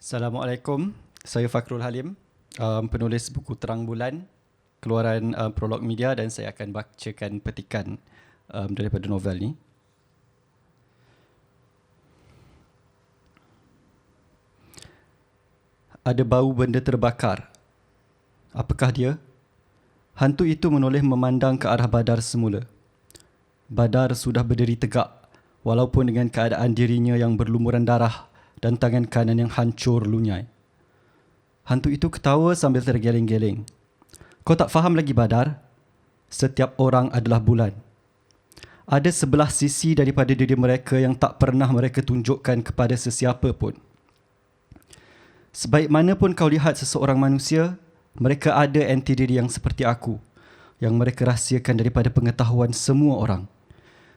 Assalamualaikum, saya Fakrul Halim, penulis buku Terang Bulan, keluaran Prolog Media, dan saya akan bacakan petikan daripada novel ni. Ada bau benda terbakar. Apakah dia? Hantu itu menoleh memandang ke arah Badar semula. Badar sudah berdiri tegak, walaupun dengan keadaan dirinya yang berlumuran darah dan tangan kanan yang hancur lunyai. Hantu itu ketawa sambil tergeleng-geleng. Kau tak faham lagi, Badar? Setiap orang adalah bulan. Ada sebelah sisi daripada diri mereka yang tak pernah mereka tunjukkan kepada sesiapa pun. Sebaik mana pun kau lihat seseorang manusia, mereka ada anti diri yang seperti aku, yang mereka rahsiakan daripada pengetahuan semua orang.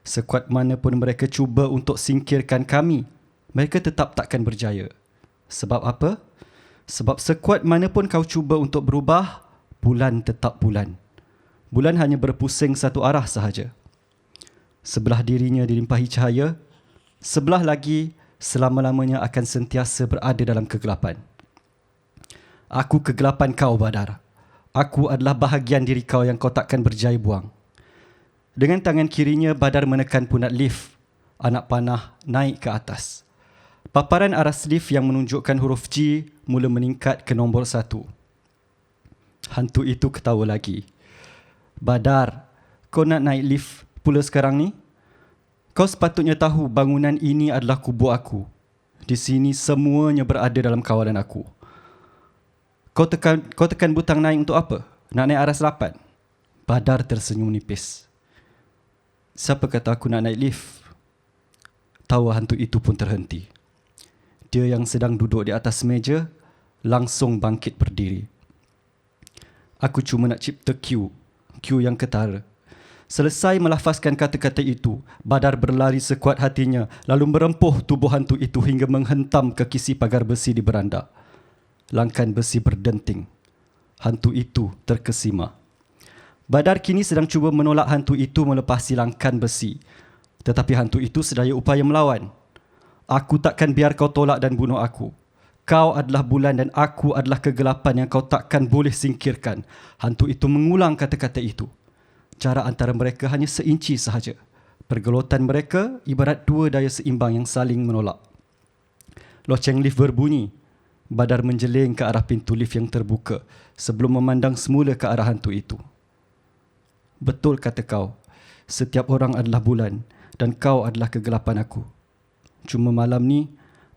Sekuat mana pun mereka cuba untuk singkirkan kami, mereka tetap takkan berjaya. Sebab apa? Sebab sekuat mana pun kau cuba untuk berubah, bulan tetap bulan. Bulan hanya berpusing satu arah sahaja. Sebelah dirinya dilimpahi cahaya, sebelah lagi selama-lamanya akan sentiasa berada dalam kegelapan. Aku kegelapan kau, Badar. Aku adalah bahagian diri kau yang kau takkan berjaya buang. Dengan tangan kirinya, Badar menekan punat lift. Anak panah naik ke atas. Paparan aras lift yang menunjukkan huruf G mula meningkat ke nombor 1. Hantu itu ketawa lagi. Badar, kau nak naik lift pula sekarang ni? Kau sepatutnya tahu bangunan ini adalah kubur aku. Di sini semuanya berada dalam kawalan aku. Kau tekan butang naik untuk apa? Nak naik aras 8? Badar tersenyum nipis. Siapa kata aku nak naik lift? Tawa hantu itu pun terhenti. Dia yang sedang duduk di atas meja langsung bangkit berdiri. Aku cuma nak cipta Q yang ketara. Selesai melafazkan kata-kata itu, Badar berlari sekuat hatinya lalu merempuh tubuh hantu itu hingga menghentam ke kisi pagar besi di beranda. Langkan besi berdenting. Hantu itu terkesima. Badar kini sedang cuba menolak hantu itu melepasi langkan besi. Tetapi hantu itu sedaya upaya melawan. Aku takkan biar kau tolak dan bunuh aku. Kau adalah bulan dan aku adalah kegelapan yang kau takkan boleh singkirkan. Hantu itu mengulang kata-kata itu. Jarak antara mereka hanya seinci sahaja. Pergelutan mereka ibarat dua daya seimbang yang saling menolak. Loceng lift berbunyi. Badar menjeling ke arah pintu lift yang terbuka sebelum memandang semula ke arah hantu itu. Betul kata kau. Setiap orang adalah bulan dan kau adalah kegelapan aku. Cuma malam ni,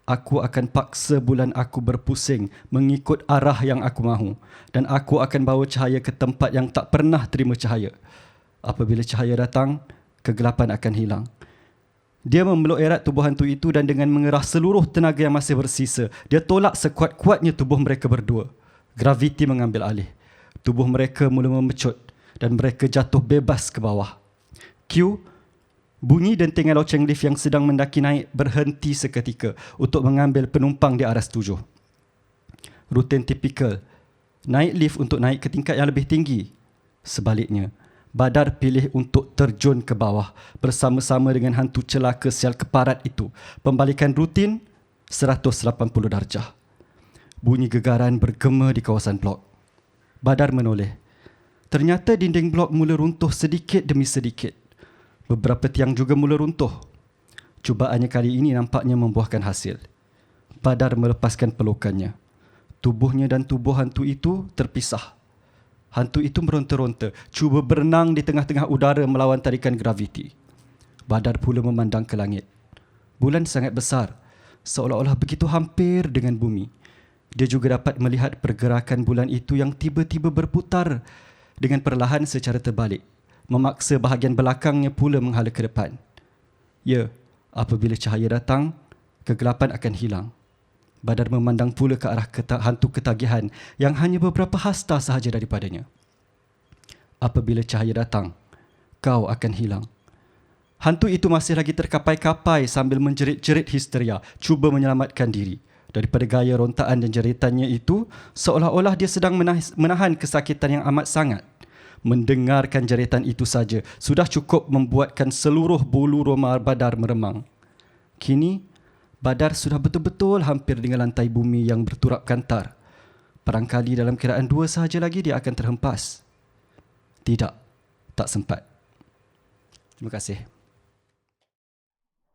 aku akan paksa bulan aku berpusing mengikut arah yang aku mahu. Dan aku akan bawa cahaya ke tempat yang tak pernah terima cahaya. Apabila cahaya datang, kegelapan akan hilang. Dia memeluk erat tubuh hantu itu dan dengan mengerah seluruh tenaga yang masih bersisa, dia tolak sekuat-kuatnya tubuh mereka berdua. Graviti mengambil alih. Tubuh mereka mula memecut dan mereka jatuh bebas ke bawah. Q. Bunyi dentingan loceng lift yang sedang mendaki naik berhenti seketika untuk mengambil penumpang di aras 7. Rutin tipikal. Naik lift untuk naik ke tingkat yang lebih tinggi. Sebaliknya, Badar pilih untuk terjun ke bawah bersama-sama dengan hantu celaka sial keparat itu. Pembalikan rutin 180 darjah. Bunyi gegaran bergema di kawasan blok. Badar menoleh. Ternyata dinding blok mula runtuh sedikit demi sedikit. Beberapa tiang juga mula runtuh. Cubaannya kali ini nampaknya membuahkan hasil. Badar melepaskan pelukannya. Tubuhnya dan tubuh hantu itu terpisah. Hantu itu meronta-ronta, cuba berenang di tengah-tengah udara melawan tarikan graviti. Badar pula memandang ke langit. Bulan sangat besar, seolah-olah begitu hampir dengan bumi. Dia juga dapat melihat pergerakan bulan itu yang tiba-tiba berputar dengan perlahan secara terbalik. Memaksa bahagian belakangnya pula menghala ke depan. Ya, apabila cahaya datang, kegelapan akan hilang. Badar memandang pula ke arah hantu ketagihan yang hanya beberapa hasta sahaja daripadanya. Apabila cahaya datang, kau akan hilang. Hantu itu masih lagi terkapai-kapai sambil menjerit-jerit histeria, cuba menyelamatkan diri. Daripada gaya rontaan dan jeritannya itu, seolah-olah dia sedang menahan kesakitan yang amat sangat. Mendengarkan jeritan itu saja sudah cukup membuatkan seluruh bulu roma Badar meremang. Kini, Badar sudah betul-betul hampir dengan lantai bumi yang berturap kantar. Barangkali dalam kiraan 2 sahaja lagi dia akan terhempas. Tidak, tak sempat. Terima kasih.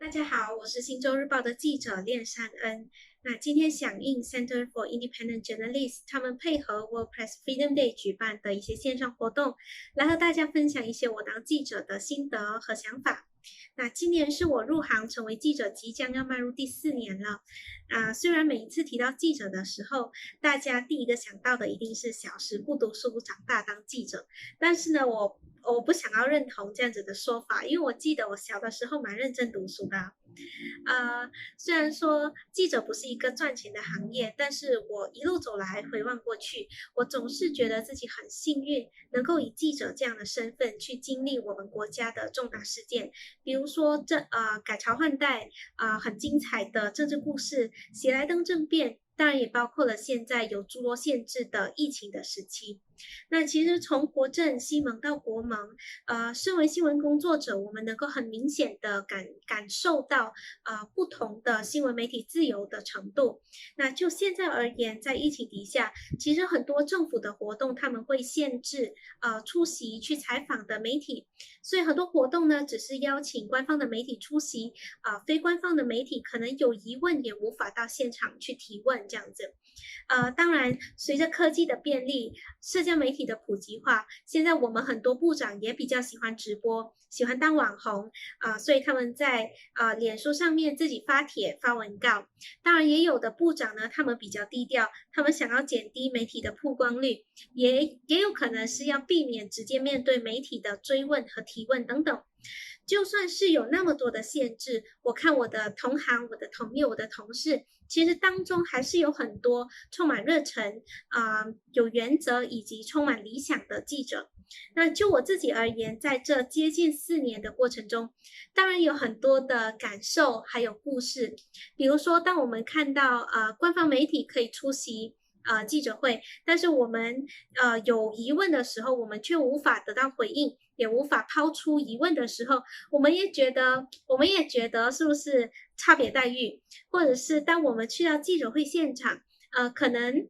大家好，我是新洲日报的记者练山恩。那今天响应 Center for Independent Journalists 他们配合 World Press Freedom Day 举办的一些线上活动，来和大家分享一些我当记者的心得和想法。那今年是我入行成为记者即将要迈入第4年了。虽然每一次提到记者的时候，大家第一个想到的一定是小时不读书长大当记者，但是呢，我不想要认同这样子的说法，因为我记得我小的时候蛮认真读书的。虽然说记者不是一个赚钱的行业，但是我一路走来回望过去，我总是觉得自己很幸运，能够以记者这样的身份去经历我们国家的重大事件，比如说改朝换代很精彩的政治故事，喜来登政变，当然也包括了现在有诸多限制的疫情的时期。那其实从国政、西蒙到国盟，身为新闻工作者，我们能够很明显的感受到不同的新闻媒体自由的程度。那就现在而言，在疫情底下，其实很多政府的活动他们会限制出席去采访的媒体，所以很多活动呢只是邀请官方的媒体出席，非官方的媒体可能有疑问也无法到现场去提问这样子。当然，随着科技的便利，社交媒体的普及化，现在我们很多部长也比较喜欢直播，喜欢当网红所以他们在脸书上面自己发帖发文告。当然，也有的部长呢，他们比较低调，他们想要减低媒体的曝光率，也有可能是要避免直接面对媒体的追问和提问等等。就算是有那么多的限制，我看我的同行、我的同业、我的同事，其实当中还是有很多充满热忱有原则以及充满理想的记者。那就我自己而言，在这接近4年的过程中，当然有很多的感受还有故事。比如说，当我们看到官方媒体可以出席记者会，但是我们有疑问的时候，我们却无法得到回应，也无法抛出疑问的时候，我们也觉得是不是差别待遇，或者是当我们去到记者会现场，可能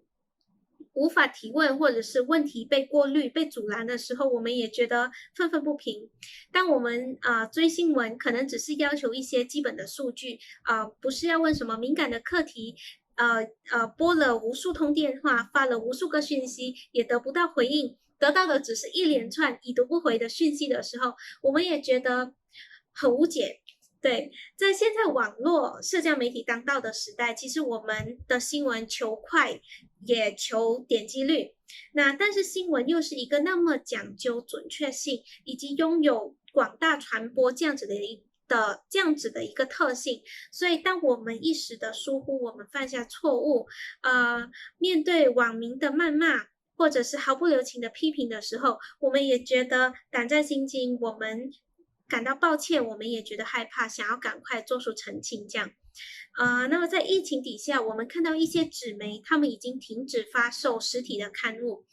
无法提问，或者是问题被过滤、被阻拦的时候，我们也觉得愤愤不平。当我们追新闻，可能只是要求一些基本的数据不是要问什么敏感的课题。拨了无数通电话，发了无数个讯息，也得不到回应，得到的只是一连串已读不回的讯息的时候，我们也觉得很无解。对，在现在网络社交媒体当道的时代，其实我们的新闻求快，也求点击率。但是新闻又是一个那么讲究准确性，以及拥有广大传播这样子的一个特性，所以当我们一时的疏忽，我们犯下错误，面对网民的谩骂，或者是毫不留情的批评的时候，我们也觉得胆战心惊，我们感到抱歉，我们也觉得害怕，想要赶快做出澄清这样。那么在疫情底下，我们看到一些纸媒他们已经停止发售实体的刊物，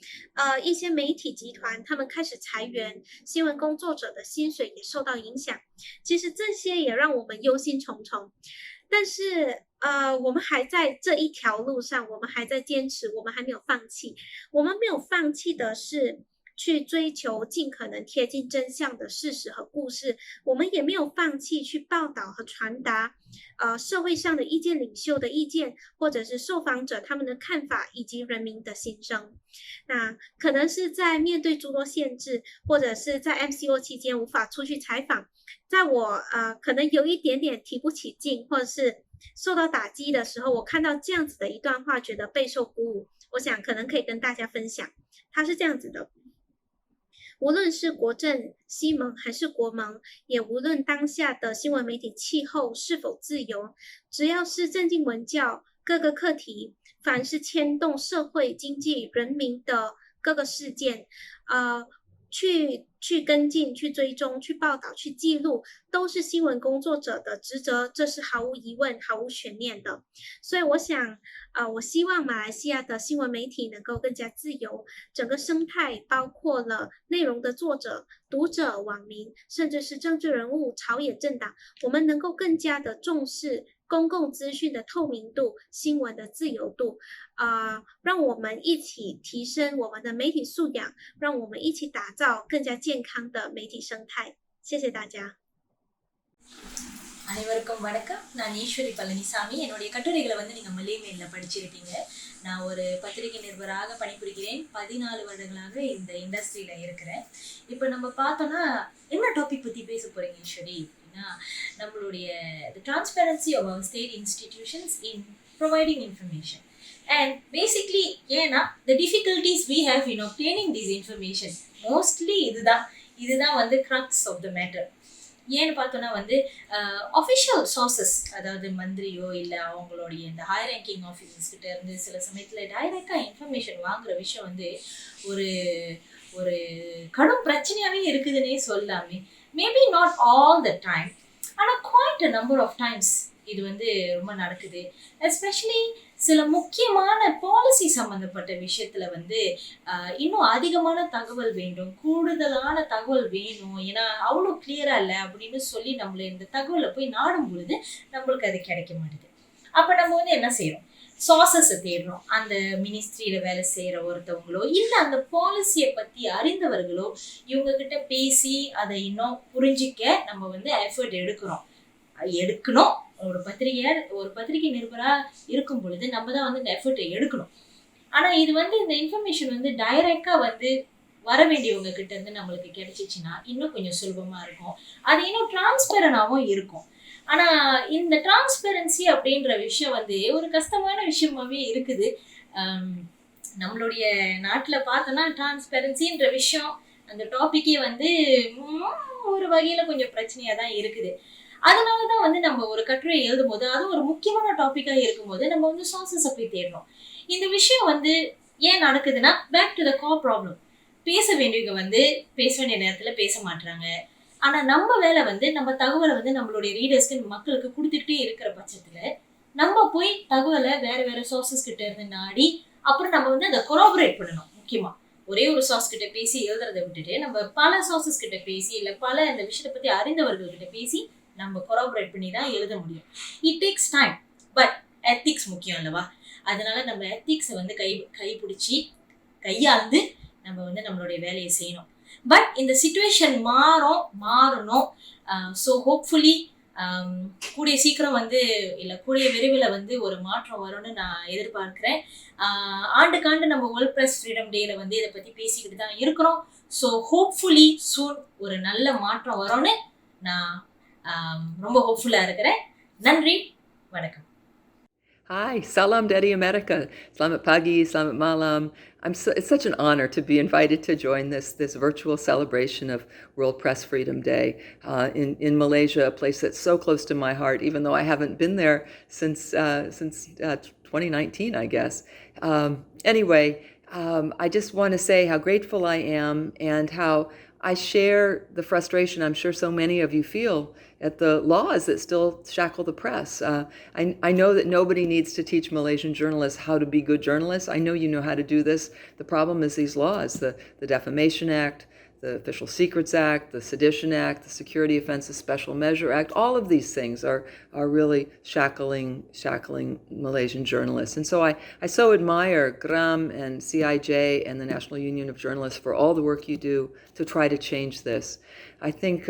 一些媒体集团他们开始裁员，新闻工作者的薪水也受到影响。其实这些也让我们忧心忡忡，但是我们还在这一条路上，我们还在坚持，我们还没有放弃。我们没有放弃的是去追求尽可能贴近真相的事实和故事，我们也没有放弃去报道和传达社会上的意见领袖的意见，或者是受访者他们的看法以及人民的心声。那可能是在面对诸多限制，或者是在 MCO 期间无法出去采访，在我可能有一点点提不起劲，或者是受到打击的时候，我看到这样子的一段话，觉得备受鼓舞，我想可能可以跟大家分享。它是这样子的：无论是国政、西蒙还是国盟，也无论当下的新闻媒体气候是否自由，只要是政经文教各个课题，凡是牵动社会、经济、人民的各个事件，去跟进、去追踪、去报道、去记录，都是新闻工作者的职责，这是毫无疑问、毫无悬念的。所以我想，我希望马来西亚的新闻媒体能够更加自由，整个生态包括了内容的作者、读者、网民，甚至是政治人物、朝野政党，我们能够更加的重视公共资讯的透明度、新闻的自由度，让我们一起提升我们的媒体素养，让我们一起打造更加健康的媒体生态。谢谢大家。அனைவருக்கும் வணக்கம். நான் ஈஸ்வரி பழனிசாமி. என்னுடைய கட்டுரைகளை நீங்கள் மல்லிகைமேலில் படிச்சிருப்பீங்க. நான் ஒரு பத்திரிகை நிருபராக பணிபுரிகிறேன். 14 வருடங்களாக இந்த இண்டஸ்ட்ரியில் இருக்கிறேன். இப்போ நம்ம பார்த்தோன்னா என்ன டாபிக் பற்றி பேச போகிறீங்க ஈஸ்வரி அப்படின்னா, நம்மளுடைய the transparency of our state institutions in providing information. And basically ஏன்னா the difficulties we have in obtaining these information mostly இதுதான் crux of the matter. ஏன்னு பார்த்தோன்னா அஃபிஷியல் சோர்சஸ், அதாவது மந்திரியோ இல்லை அவங்களுடைய இந்த ஹையர் ரேங்கிங் ஆஃபீஸர்ஸ் கிட்ட இருந்து சில சமயத்தில் டைரெக்டாக இன்ஃபர்மேஷன் வாங்குற விஷயம் ஒரு ஒரு கடும் பிரச்சனையாகவே இருக்குதுன்னே சொல்லாமே. Maybe not all the time, ஆனால் quite a number of times இது ரொம்ப நடக்குது. எஸ்பெஷலி சில முக்கியமான பாலிசி சம்மந்தப்பட்ட விஷயத்துல இன்னும் அதிகமான தகவல் வேண்டும், கூடுதலான தகவல் வேணும், ஏன்னா அவ்வளோ கிளியரா இல்லை அப்படின்னு சொல்லி நம்மள இந்த தகவலை போய் நாடும் பொழுது நம்மளுக்கு அது கிடைக்க மாட்டேது. அப்ப நம்ம என்ன செய்யறோம், சோர்சஸை தேடுறோம். அந்த மினிஸ்ட்ரியில வேலை செய்யற ஒருத்தவங்களோ இல்லை அந்த பாலிசியை பத்தி அறிந்தவர்களோ இவங்க கிட்ட பேசி அதை இன்னும் புரிஞ்சிக்க நம்ம எஃபர்ட் எடுக்கணும். ஒரு பத்திரிகை நிருபரா இருக்கும் பொழுது நம்ம தான் இந்த எஃபர்ட்டை எடுக்கணும். ஆனா இது இந்த இன்ஃபர்மேஷன் டைரக்டா வர வேண்டியவங்க கிட்ட இருந்து நம்மளுக்கு கிடைச்சிச்சுன்னா இன்னும் கொஞ்சம் சுலபமா இருக்கும். அது இன்னும் டிரான்ஸ்பெரண்டாவும் இருக்கும். ஆனா இந்த டிரான்ஸ்பெரன்சி அப்படின்ற விஷயம் ஒரு கஷ்டமான விஷயமாவே இருக்குது. நம்மளுடைய நாட்டுல பார்த்தோம்னா டிரான்ஸ்பெரன்சின்ற விஷயம் அந்த டாபிக்கே ஒரு வகையில கொஞ்சம் பிரச்சனையா தான் இருக்குது. அதனாலதான் நம்ம ஒரு கட்டுரை எழுதும் போது அது ஒரு முக்கியமான டாபிக்கா இருக்கும்போது நம்ம சோர்சஸை போய் தேடணும். இந்த விஷயம் ஏன் நடக்குதுன்னா, back to the core problem. பேச வேண்டியவங்க பேச வேண்டிய நேரத்துல பேச மாட்டாங்க. ஆனா நம்ம வேலை நம்ம தகவலை நம்மளுடைய ரீடர்ஸ்க்கு, மக்களுக்கு கொடுத்துக்கிட்டே இருக்கிற பட்சத்துல நம்ம போய் தகவலை வேற சோர்சஸ் கிட்ட இருந்து நாடி அப்புறம் நம்ம அதை கொராபரேட் பண்ணணும். முக்கியமா ஒரே ஒரு சோர்ஸ் கிட்ட பேசி எழுதுறதை விட்டுட்டு நம்ம பல சோர்சஸ் கிட்ட பேசி இல்ல பல இந்த விஷயத்தை பத்தி அறிந்தவர்கள் கிட்ட பேசி நம்ம கொராபரேட் பண்ணி தான் எழுத முடியும். It takes time, but ethics முக்கியம் அல்லவா? அதனால நம்ம எத்திக்ஸை கைப்பிடிச்சி கையாண்டு நம்ம நம்மளுடைய வேலையை செய்யணும். பட் இந்த சிச்சுவேஷன் மாறணும். ஸோ ஹோப்ஃபுல்லி கூடிய சீக்கிரம் இல்லை கூடிய விரைவில் ஒரு மாற்றம் வரும்னு நான் எதிர்பார்க்கிறேன். ஆண்டுக்காண்டு நம்ம வேர்ல்ட் பிரஸ் ஃப்ரீடம் டேல இதை பற்றி பேசிக்கிட்டு தான் இருக்கிறோம். ஸோ ஹோப்ஃபுல்லி சூன் ஒரு நல்ல மாற்றம் வரும்னு நான் ரொம்ப ஹோப்ஃபுல்லா இருக்கிறேன். நன்றி, வணக்கம். Hi, salam dari America. Selamat pagi, selamat malam. It's such an honor to be invited to join this virtual celebration of World Press Freedom Day in Malaysia, a place that's so close to my heart, even though I haven't been there since 2019, I guess. Anyway, I just want to say how grateful I am and how I share the frustration I'm sure so many of you feel at the laws that still shackle the press. I know that nobody needs to teach Malaysian journalists how to be good journalists. I know you know how to do this. The problem is these laws, the Defamation Act, the Official Secrets Act, the Sedition Act, the Security Offenses Special Measure Act. All of these things are really shackling Malaysian journalists. And so I so admire GRAM and CIJ and the National Union of Journalists for all the work you do to try to change this. I think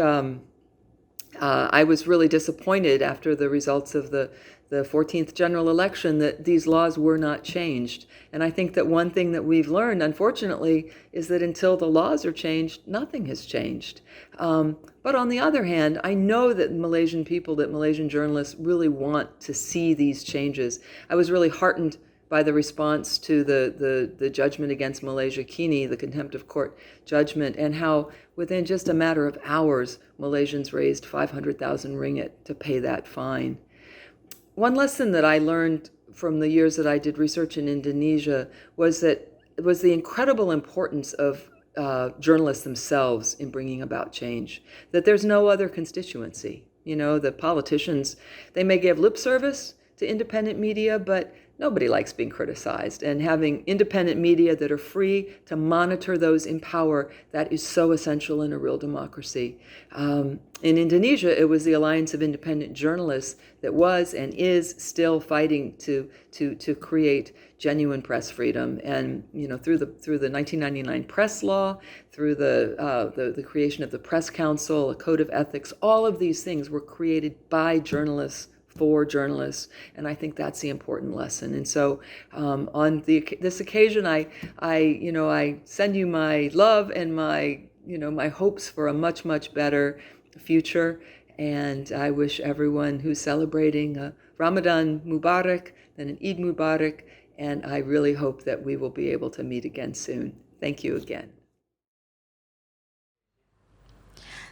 I was really disappointed after the results of the 14th general election that these laws were not changed. And I think that one thing that we've learned, unfortunately, is that until the laws are changed, nothing has changed. But on the other hand, I know that Malaysian people, that Malaysian journalists really want to see these changes. I was really heartened by the response to the judgment against Malaysia Kini, the contempt of court judgment, and how within just a matter of hours, Malaysians raised 500,000 ringgit to pay that fine. One lesson that I learned from the years that I did research in Indonesia was the incredible importance of journalists themselves in bringing about change, that there's no other constituency. You know, the politicians, they may give lip service to independent media, but Nobody likes being criticized. And having independent media that are free to monitor those in power, that is so essential in a real democracy. In Indonesia, it was the Alliance of Independent Journalists that was and is still fighting to create genuine press freedom. And through the 1999 press law, through the creation of the Press Council, a code of ethics, all of these things were created by journalists for journalists, and I think that's the important lesson. And so, on this occasion, I send you my love and my hopes for a much better future. And I wish everyone who's celebrating a Ramadan Mubarak and an Eid Mubarak. And I really hope that we will be able to meet again soon. Thank you again.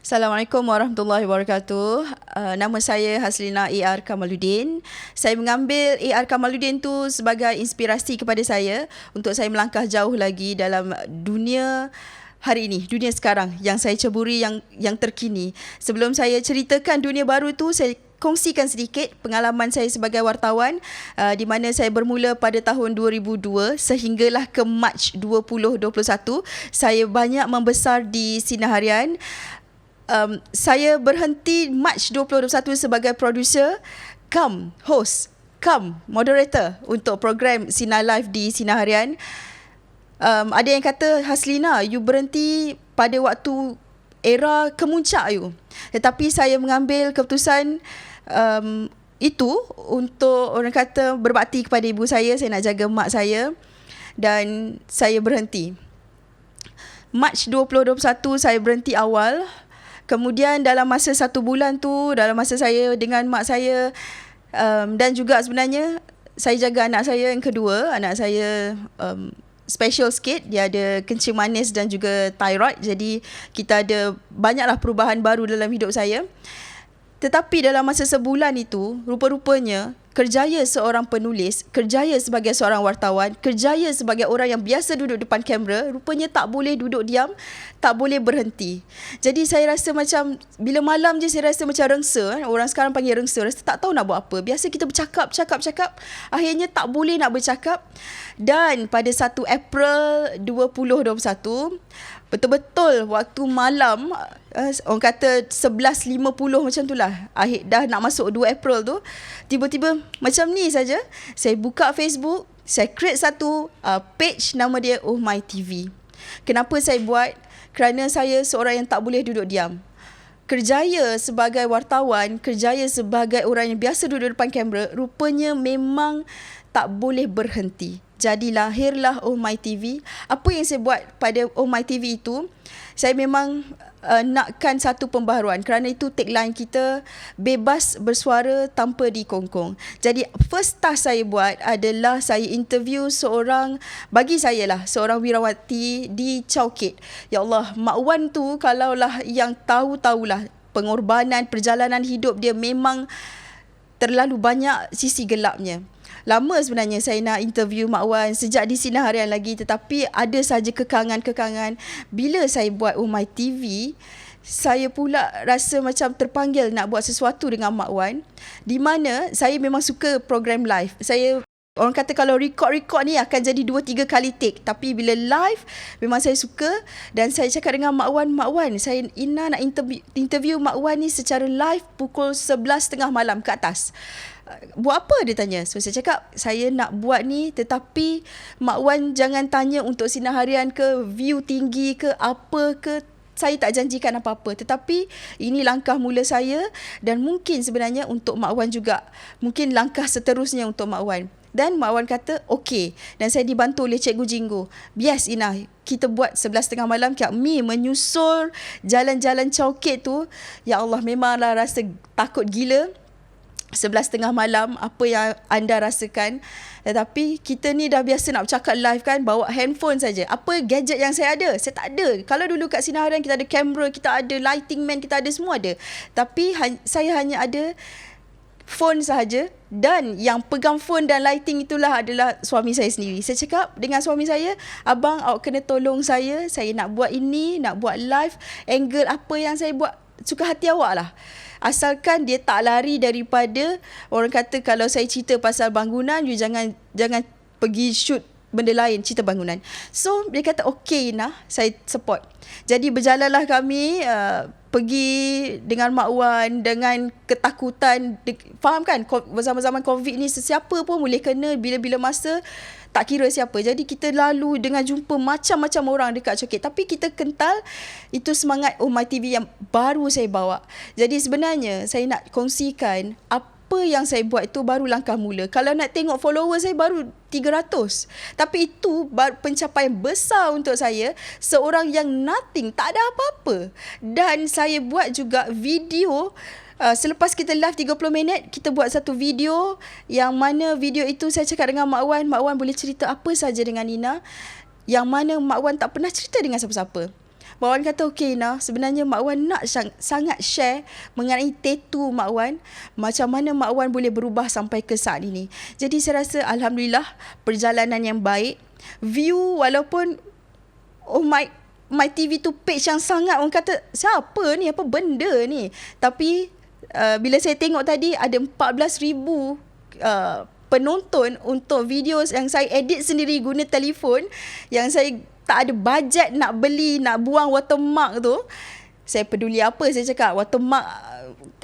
Assalamualaikum warahmatullahi wabarakatuh. Nama saya Haslina A.R. Kamaluddin. Saya mengambil A.R. Kamaluddin tu sebagai inspirasi kepada saya untuk saya melangkah jauh lagi dalam dunia hari ini, dunia sekarang yang saya ceburi, yang terkini. Sebelum saya ceritakan dunia baru tu, saya kongsikan sedikit pengalaman saya sebagai wartawan, di mana saya bermula pada tahun 2002 sehinggalah ke Mac 2021. Saya banyak membesar di Sinar Harian. Saya berhenti Mac 2021 sebagai producer, host, moderator untuk program Sinar Live di Sinar Harian. Ada yang kata, Haslina, you berhenti pada waktu era kemuncak you. Tetapi saya mengambil keputusan itu untuk orang kata berbakti kepada ibu saya nak jaga mak saya, dan saya berhenti. Mac 2021 saya berhenti awal. Kemudian dalam masa 1 bulan tu, dalam masa saya dengan mak saya, dan juga sebenarnya saya jaga anak saya yang kedua. Anak saya special sikit, dia ada kencing manis dan juga thyroid. Jadi kita ada banyaklah perubahan baru dalam hidup saya. Tetapi dalam masa sebulan itu, rupa-rupanya kerjaya seorang penulis, kerjaya sebagai seorang wartawan, kerjaya sebagai orang yang biasa duduk depan kamera, rupanya tak boleh duduk diam, tak boleh berhenti. Jadi saya rasa macam, bila malam je saya rasa macam rengsa. Orang sekarang panggil rengsa, rasa tak tahu nak buat apa. Biasa kita bercakap, akhirnya tak boleh nak bercakap. Dan pada 1 April 2021, betul-betul waktu malam, orang kata 11.50 macam tu lah, dah nak masuk 2 April tu, tiba-tiba macam ni saja, saya buka Facebook, saya create satu page, nama dia Oh My TV. Kenapa saya buat? Kerana saya seorang yang tak boleh duduk diam. Kerjaya sebagai wartawan, kerjaya sebagai orang yang biasa duduk depan kamera, rupanya memang tak boleh berhenti. Jadi lahirlah Oh My TV. Apa yang saya buat pada Oh My TV itu, saya memang nakkan satu pembaharuan. Kerana itu tagline kita, bebas bersuara tanpa dikongkong. Jadi first task saya buat adalah saya interview seorang, bagi saya lah, seorang wirawati di Chowkit. Ya Allah, Mak Wan tu kalaulah yang tahu-tahulah pengorbanan, perjalanan hidup dia memang terlalu banyak sisi gelapnya. Lama sebenarnya saya nak interview Mak Wan sejak di Sinar Harian lagi, tetapi ada saja kekangan-kekangan. Bila saya buat Oh My TV, saya pula rasa macam terpanggil nak buat sesuatu dengan Mak Wan, di mana saya memang suka program live. Orang kata kalau record ni akan jadi 2-3 kali take. Tapi bila live, memang saya suka. Dan saya cakap dengan Mak Wan, saya nak interview Mak Wan ni secara live pukul 11.30 malam ke atas. Buat apa, dia tanya. So saya cakap, saya nak buat ni, tetapi Mak Wan jangan tanya untuk Sinar Harian ke, view tinggi ke, apa ke. Saya tak janjikan apa-apa, tetapi ini langkah mula saya, dan mungkin sebenarnya untuk Mak Wan juga, mungkin langkah seterusnya untuk Mak Wan. Dan Mak Wan kata okey, dan saya dibantu oleh Cikgu Jinggo. Bias Ina, kita buat 11.30 malam. Kami menyusul jalan-jalan Chowkit tu, ya Allah, memanglah rasa takut gila. 11.30 malam, apa yang anda rasakan. Tetapi kita ni dah biasa nak bercakap live kan, bawa handphone saja. Apa gadget yang saya ada? Saya tak ada. Kalau dulu kat Sinar Harian kita ada kamera, kita ada lighting man, kita ada semua ada. Tapi saya hanya ada phone sahaja, dan yang pegang phone dan lighting itulah adalah suami saya sendiri. Saya cakap dengan suami saya, abang, awak kena tolong saya nak buat ini, nak buat live, angle apa yang saya buat suka hati awak lah. Asalkan dia tak lari daripada, orang kata kalau saya cerita pasal bangunan, you jangan pergi shoot benda lain, cerita bangunan. So dia kata okey Ina, saya support. Jadi berjalanlah kami pergi dengan Mak Wan, dengan ketakutan. Faham kan, zaman-zaman COVID ni sesiapa pun boleh kena bila-bila masa, tak kira siapa. Jadi kita lalu dengan jumpa macam-macam orang dekat Coket. Tapi kita kental itu semangat My TV yang baru saya bawa. Jadi sebenarnya saya nak kongsikan apa yang saya buat itu baru langkah mula. Kalau nak tengok follower saya baru 300. Tapi itu pencapaian besar untuk saya. Seorang yang nothing, tak ada apa-apa. Dan saya buat juga video. Selepas kita live 30 minit, kita buat satu video yang mana video itu saya cakap dengan Mak Wan boleh cerita apa saja dengan Nina, yang mana Mak Wan tak pernah cerita dengan siapa-siapa. Mak Wan kata okey Nina, sebenarnya Mak Wan nak sangat share mengenai tattoo Mak Wan, macam mana Mak Wan boleh berubah sampai ke saat ini. Jadi saya rasa alhamdulillah perjalanan yang baik. View walaupun My TV tu page yang sangat, orang kata siapa ni, apa benda ni, tapi bila saya tengok tadi ada 14,000 penonton untuk video yang saya edit sendiri guna telefon, yang saya tak ada bajet nak beli, nak buang watermark tu. Saya peduli apa, saya cakap watermark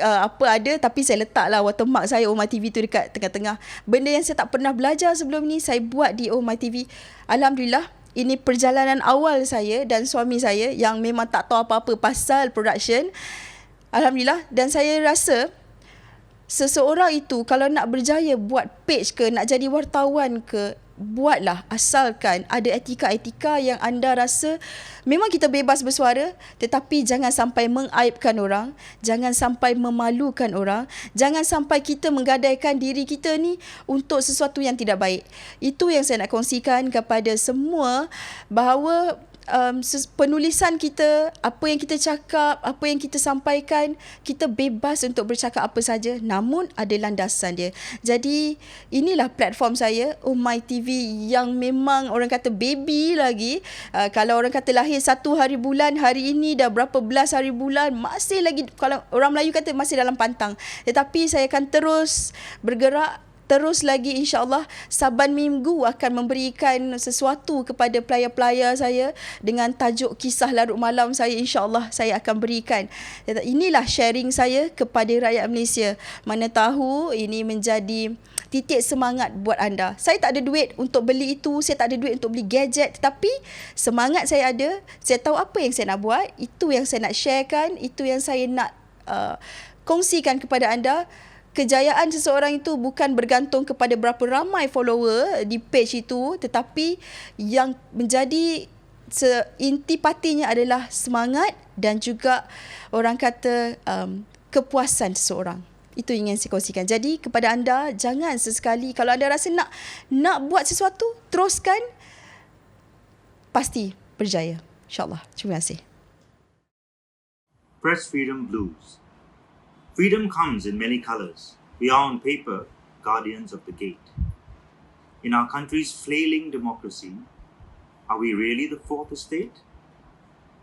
apa ada, tapi saya letaklah watermark saya My TV tu dekat tengah-tengah. Benda yang saya tak pernah belajar sebelum ni, saya buat di My TV. Alhamdulillah, ini perjalanan awal saya dan suami saya yang memang tak tahu apa-apa pasal production. Alhamdulillah, dan saya rasa seseorang itu kalau nak berjaya buat page ke, nak jadi wartawan ke, buatlah, asalkan ada etika-etika yang anda rasa memang kita bebas bersuara, tetapi jangan sampai mengaibkan orang, jangan sampai memalukan orang, jangan sampai kita menggadaikan diri kita ni untuk sesuatu yang tidak baik. Itu yang saya nak kongsikan kepada semua, bahawa penulisan kita, apa yang kita cakap, apa yang kita sampaikan, kita bebas untuk bercakap apa saja, namun ada landasan dia. Jadi inilah platform saya, My TV, yang memang orang kata baby lagi. Kalau orang kata lahir 1 hari bulan, hari ini dah berapa belas hari bulan, masih lagi, kalau orang Melayu kata masih dalam pantang. Tetapi saya akan terus bergerak, terus lagi, insyaAllah Saban Minggu akan memberikan sesuatu kepada player-player saya dengan tajuk kisah larut malam saya. InsyaAllah saya akan berikan. Inilah sharing saya kepada rakyat Malaysia. Mana tahu ini menjadi titik semangat buat anda. Saya tak ada duit untuk beli itu, saya tak ada duit untuk beli gadget, tetapi semangat saya ada. Saya tahu apa yang saya nak buat, itu yang saya nak sharekan, itu yang saya nak kongsikan kepada anda. Kejayaan seseorang itu bukan bergantung kepada berapa ramai follower di page itu, tetapi yang menjadi intipatinya adalah semangat dan juga orang kata kepuasan seseorang. Itu yang ingin saya kongsikan. Jadi kepada anda, jangan sesekali kalau anda rasa nak buat sesuatu, teruskan, pasti berjaya, insyaAllah. Terima kasih. Press Freedom Blues. Freedom comes in many colors. We are on paper guardians of the gate. In our country's flailing democracy, are we really the fourth estate?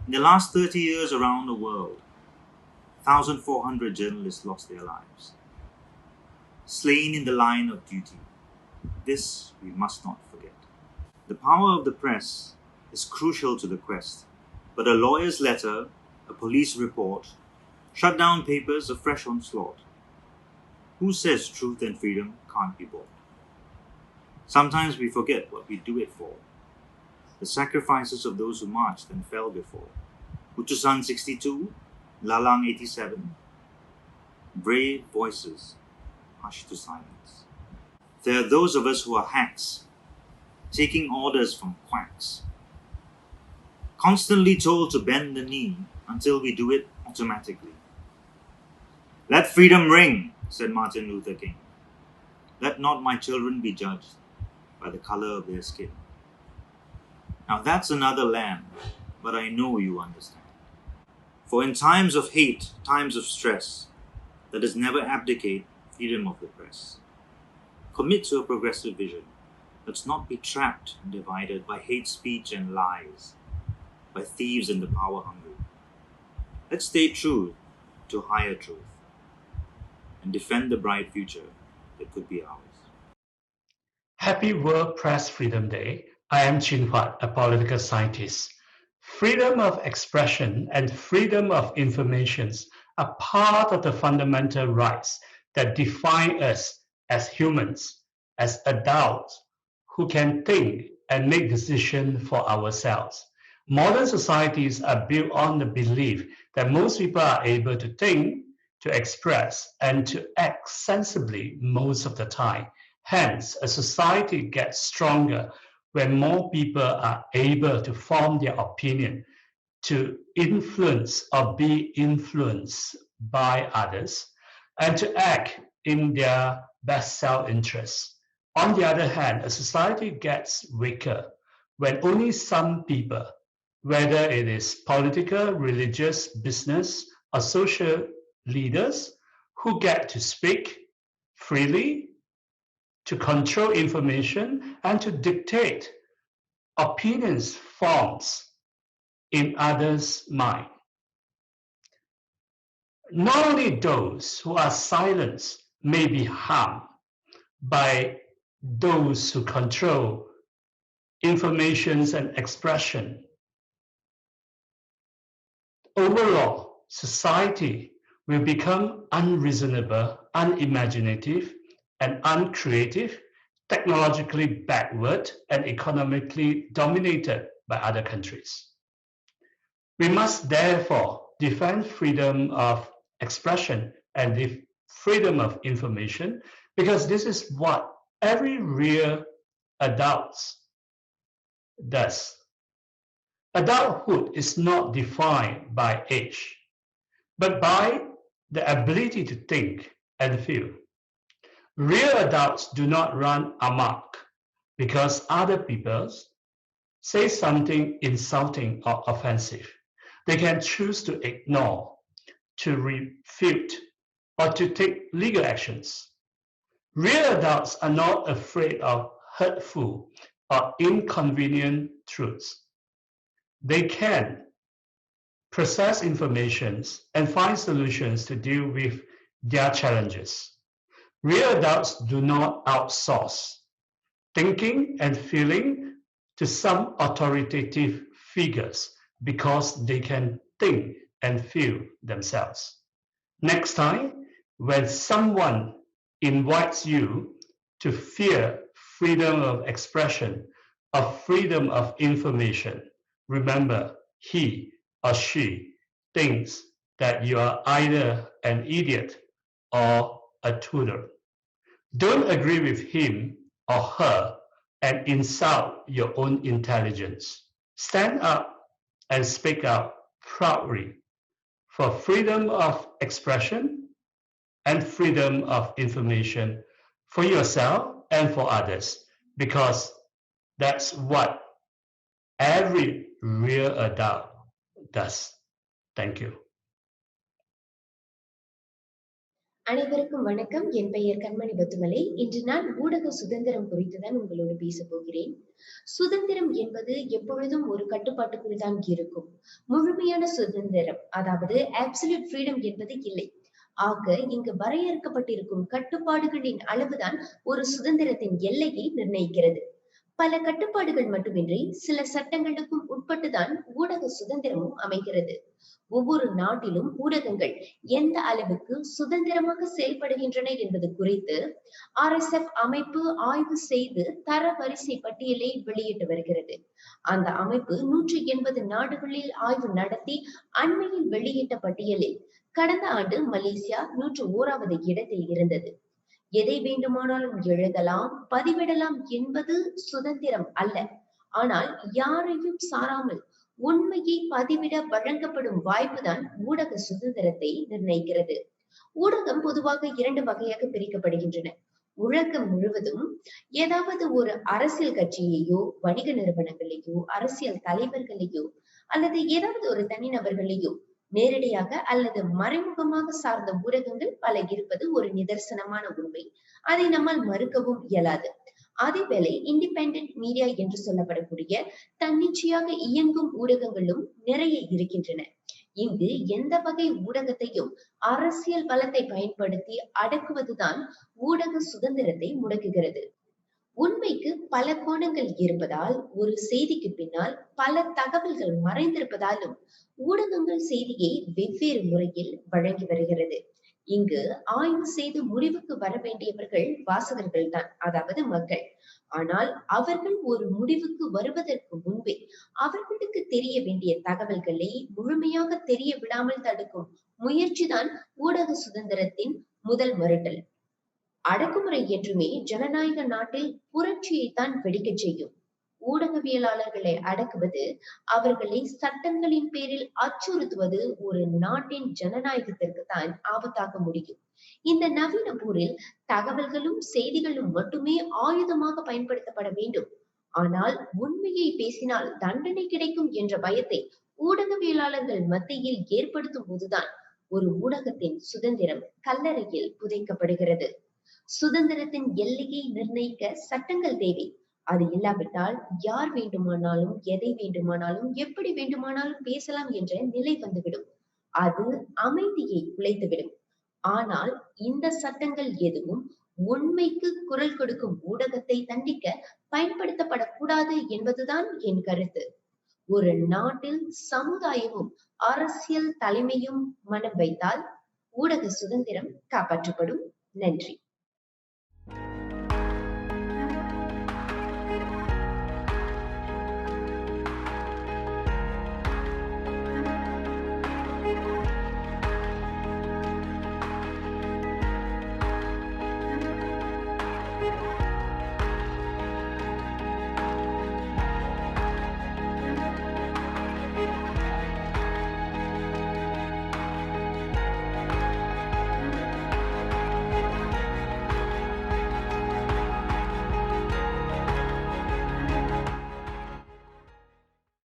In the last 30 years around the world, 1,400 journalists lost their lives, slain in the line of duty. This we must not forget. The power of the press is crucial to the quest, but a lawyer's letter, a police report, shut down papers, a fresh onslaught. Who says truth and freedom can't be bought? Sometimes we forget what we do it for. The sacrifices of those who marched and fell before. Utusan 62, Lalang 87. Brave voices hushed to silence. There are those of us who are hacks, taking orders from quacks, constantly told to bend the knee until we do it automatically. Let freedom ring, said Martin Luther King. Let not my children be judged by the color of their skin. Now that's another land, but I know you understand. For in times of hate, times of stress, let us never abdicate freedom of the press. Commit to a progressive vision. Let's not be trapped and divided by hate speech and lies, by thieves and the power hungry. Let's stay true to higher truth and defend the bright future that could be ours. Happy World Press Freedom Day. I am Chin Huat, a political scientist. Freedom of expression and freedom of information are part of the fundamental rights that define us as humans, as adults who can think and make decisions for ourselves. Modern societies are built on the belief that most people are able to think, to express, and to act sensibly most of the time. Hence, a society gets stronger when more people are able to form their opinion, to influence or be influenced by others, and to act in their best self-interest. On the other hand, a society gets weaker when only some people, whether it is political, religious, business, or social leaders, who get to speak freely, to control information, and to dictate opinions forms in others' mind. Not only those who are silenced may be harmed by those who control information and expression. Overall, society will become unreasonable, unimaginative, and uncreative, technologically backward, and economically dominated by other countries. We must therefore defend freedom of expression and the freedom of information, because this is what every real adult does. Adulthood is not defined by age, but by the ability to think and feel. Real adults do not run amok because other people say something insulting or offensive. They can choose to ignore, to refute, or to take legal actions. Real adults are not afraid of hurtful or inconvenient truths. They can process information and find solutions to deal with their challenges. Real adults do not outsource thinking and feeling to some authoritative figures because they can think and feel themselves. Next time, when someone invites you to fear freedom of expression or freedom of information, remember he or she thinks that you are either an idiot or a tutor. Don't agree with him or her and insult your own intelligence. Stand up and speak out proudly for freedom of expression and freedom of information for yourself and for others, because that's what every real adult does. Thank you. அனைவருக்கும் வணக்கம். என் பெயர் கண்மணி பத்துமலை. இன்று நான் ஊடக சுதந்திரம் குறித்துதான் உங்களோடு பேச போகிறேன். சுதந்திரம் என்பது எப்பொழுதும் ஒரு கட்டுப்பாட்டுக்குள் தான் இருக்கும். முழுமையான சுதந்திரம், அதாவது அப்சல்யூட் ஃப்ரீடம் என்பது இல்லை. ஆக இங்கு வரையறுக்கப்பட்டிருக்கும் கட்டுப்பாடுகளின் அளவுதான் ஒரு சுதந்திரத்தின் எல்லையை நிர்ணயிக்கிறது. பல கட்டுப்பாடுகள் மட்டுமின்றி சில சட்டங்களுக்கும் உட்பட்டுதான் ஊடக சுதந்திரமும் அமைகிறது. ஒவ்வொரு நாட்டிலும் ஊடகங்கள் எந்த அளவுக்கு சுதந்திரமாக செயல்படுகின்றன என்பது குறித்து RSF அமைப்பு ஆய்வு செய்து தர வரிசை பட்டியலை வெளியிட்டு வருகிறது. அந்த அமைப்பு 180 நாடுகளில் ஆய்வு நடத்தி அண்மையில் வெளியிட்ட பட்டியலில் கடந்த ஆண்டு மலேசியா 101வது இடத்தில் இருந்தது. எதை வேண்டுமானாலும் எழுதலாம், பதிவிடலாம் என்பது சுதந்திரம் அல்ல. ஆனால் யாரையும் சாராமல் உண்மையை பதிவிட வழங்கப்படும் வாய்ப்புதான் ஊடக சுதந்திரத்தை நிர்ணயிக்கிறது. ஊடகம் பொதுவாக 2 வகையாக பிரிக்கப்படுகின்றன. உலகம் முழுவதும் ஏதாவது ஒரு அரசியல் கட்சியையோ, வணிக நிறுவனங்களையோ, அரசியல் தலைவர்களையோ அல்லது ஏதாவது ஒரு தனிநபர்களையோ நேரடியாக அல்லது மறைமுகமாக சார்ந்த ஊடகங்கள் பல இருப்பது ஒரு நிதர்சனமான உண்மை. அதை நம்மால் மறுக்கவும் இயலாது. அதேவேளை இண்டிபெண்டன்ட் மீடியா என்று சொல்லப்படக்கூடிய தன்னிச்சையாக இயங்கும் ஊடகங்களும் நிறைய இருக்கின்றன. இங்கு எந்த வகை ஊடகத்தையும் அரசியல் பலத்தை பயன்படுத்தி அடக்குவதுதான் ஊடக சுதந்திரத்தை முடக்குகிறது. உண்மைக்கு பல கோணங்கள் இருப்பதால் ஒரு செய்திக்கு பின்னால் பல தகவல்கள் மறைந்திருப்பதாலும் ஊடகங்கள் செய்தியை வெவ்வேறு முறையில் வழங்கி வருகிறது. இங்கு ஆய்வு செய்து முடிவுக்கு வர வேண்டியவர்கள் வாசகர்கள் தான், அதாவது மக்கள். ஆனால் அவர்கள் ஒரு முடிவுக்கு வருவதற்கு முன்பே அவர்களுக்கு தெரிய வேண்டிய தகவல்களை முழுமையாக தெரிய விடாமல் தடுக்கும் முயற்சிதான் ஊடக சுதந்திரத்தின் முதல் மறுட்டல். அடக்குமுறை என்றுமே ஜனநாயக நாட்டில் புரட்சியைத்தான் வெடிக்கச் செய்யும். ஊடகவியலாளர்களை அடக்குவது, அவர்களை சட்டங்களின் பேரில் அச்சுறுத்துவது ஒரு நாட்டின் ஜனநாயகத்திற்கு தான் ஆபத்தாக முடியும். இந்த நவீன போரில் தகவல்களும் செய்திகளும் மட்டுமே ஆயுதமாக பயன்படுத்தப்பட வேண்டும். ஆனால் உண்மையை பேசினால் தண்டனை கிடைக்கும் என்ற பயத்தை ஊடகவியலாளர்கள் மத்தியில் ஏற்படுத்தும் போதுதான் ஒரு ஊடகத்தின் சுதந்திரம் கல்லறையில் புதைக்கப்படுகிறது. சுதந்திரத்தின் எல்லையை நிர்ணயிக்க சட்டங்கள் தேவை. அது இல்லாவிட்டால் யார் வேண்டுமானாலும் எதை வேண்டுமானாலும் எப்படி வேண்டுமானாலும் பேசலாம் என்ற நிலை வந்துவிடும். அது அமைதியை குலைத்துவிடும். ஆனால் இந்த சட்டங்கள் எதுவும் உண்மைக்கு குரல் கொடுக்கும் ஊடகத்தை தண்டிக்க பயன்படுத்தப்படக்கூடாது என்பதுதான் என் கருத்து. ஒரு நாட்டில் சமுதாயமும் அரசியல் தலைமையும் மனம் வைத்தால் ஊடக சுதந்திரம் காப்பாற்றப்படும். நன்றி.